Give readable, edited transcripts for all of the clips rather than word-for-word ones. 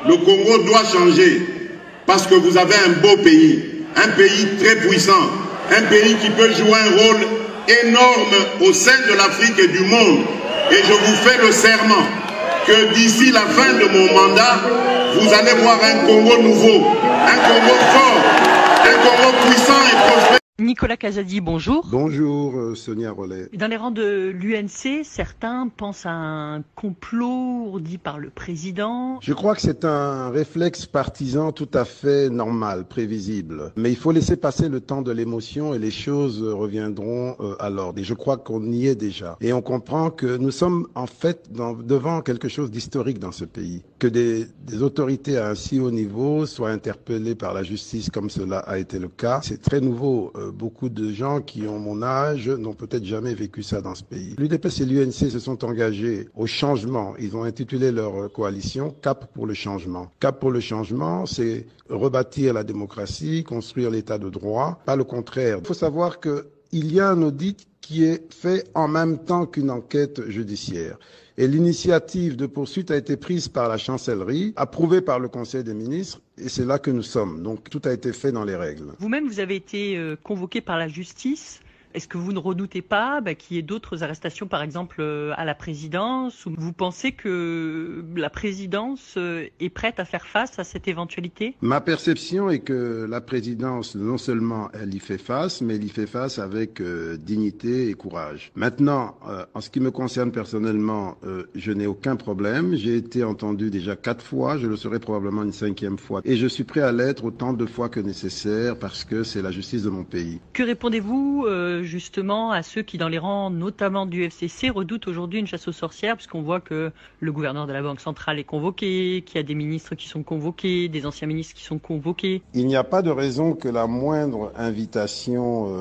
Le Congo doit changer parce que vous avez un beau pays, un pays très puissant, un pays qui peut jouer un rôle énorme au sein de l'Afrique et du monde. Et je vous fais le serment que d'ici la fin de mon mandat, vous allez voir un Congo nouveau, un Congo fort, un Congo puissant et prospère. Nicolas Kazadi, bonjour. Bonjour Sonia Rollet. Dans les rangs de l'UNC, certains pensent à un complot dit par le président. Je crois que c'est un réflexe partisan tout à fait normal, prévisible. Mais il faut laisser passer le temps de l'émotion et les choses reviendront à l'ordre. Et je crois qu'on y est déjà. Et on comprend que nous sommes en fait devant quelque chose d'historique dans ce pays. Que des autorités à un si haut niveau soient interpellées par la justice comme cela a été le cas, c'est très nouveau. Beaucoup de gens qui ont mon âge n'ont peut-être jamais vécu ça dans ce pays. L'UDPS et l'UNC se sont engagés au changement. Ils ont intitulé leur coalition Cap pour le changement. Cap pour le changement, c'est rebâtir la démocratie, construire l'état de droit, pas le contraire. Il faut savoir qu'il y a un audit qui est fait en même temps qu'une enquête judiciaire. Et l'initiative de poursuite a été prise par la chancellerie, approuvée par le Conseil des ministres, et c'est là que nous sommes. Donc tout a été fait dans les règles. Vous-même, vous avez été convoqué par la justice. Est-ce que vous ne redoutez pas qu'il y ait d'autres arrestations, par exemple à la présidence, ou vous pensez que la présidence est prête à faire face à cette éventualité? Ma perception est que la présidence, non seulement elle y fait face, mais elle y fait face avec dignité et courage. Maintenant, en ce qui me concerne personnellement, je n'ai aucun problème. J'ai été entendu déjà 4 fois, je le serai probablement une 5e fois. Et je suis prêt à l'être autant de fois que nécessaire parce que c'est la justice de mon pays. Que répondez-vous justement à ceux qui, dans les rangs notamment du FCC, redoutent aujourd'hui une chasse aux sorcières, puisqu'on voit que le gouverneur de la Banque centrale est convoqué, qu'il y a des ministres qui sont convoqués, des anciens ministres qui sont convoqués? Il n'y a pas de raison que la moindre invitation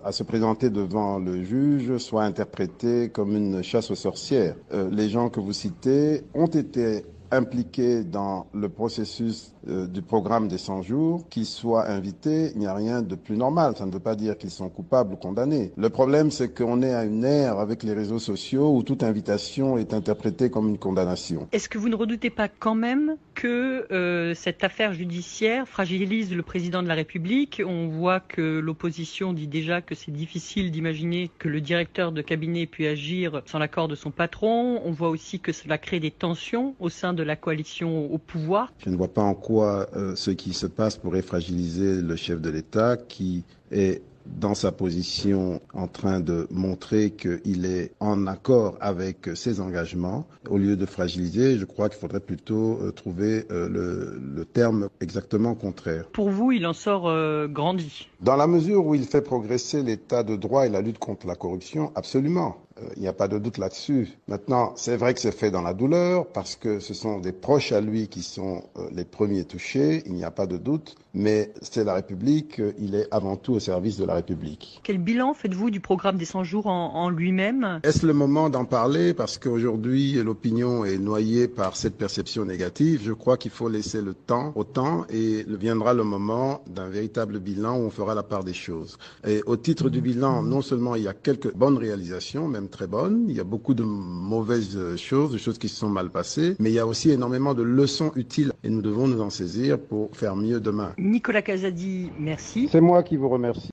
à se présenter devant le juge soit interprétée comme une chasse aux sorcières. Les gens que vous citez ont été impliqués dans le processus du programme des 100 jours, qu'ils soient invités, il n'y a rien de plus normal. Ça ne veut pas dire qu'ils sont coupables ou condamnés. Le problème, c'est qu'on est à une ère avec les réseaux sociaux où toute invitation est interprétée comme une condamnation. Est-ce que vous ne redoutez pas quand même que cette affaire judiciaire fragilise le président de la République? On voit que l'opposition dit déjà que c'est difficile d'imaginer que le directeur de cabinet puisse agir sans l'accord de son patron. On voit aussi que cela crée des tensions au sein de la coalition au pouvoir. Je ne vois pas en quoi ce qui se passe pourrait fragiliser le chef de l'État qui est dans sa position en train de montrer qu'il est en accord avec ses engagements. Au lieu de fragiliser, je crois qu'il faudrait plutôt trouver le terme exactement contraire. Pour vous, il en sort grandi? Dans la mesure où il fait progresser l'état de droit et la lutte contre la corruption, absolument. Il n'y a pas de doute là-dessus. Maintenant, c'est vrai que c'est fait dans la douleur parce que ce sont des proches à lui qui sont les premiers touchés, il n'y a pas de doute, mais c'est la République, il est avant tout au service de la République. Quel bilan faites-vous du programme des 100 jours en lui-même? Est-ce le moment d'en parler parce qu'aujourd'hui l'opinion est noyée par cette perception négative? Je crois qu'il faut laisser le temps au temps et viendra le moment d'un véritable bilan où on fera la part des choses. Et au titre du bilan, non seulement il y a quelques bonnes réalisations, même très bonnes, il y a beaucoup de mauvaises choses, de choses qui se sont mal passées, mais il y a aussi énormément de leçons utiles et nous devons nous en saisir pour faire mieux demain. Nicolas Kazadi, merci. C'est moi qui vous remercie.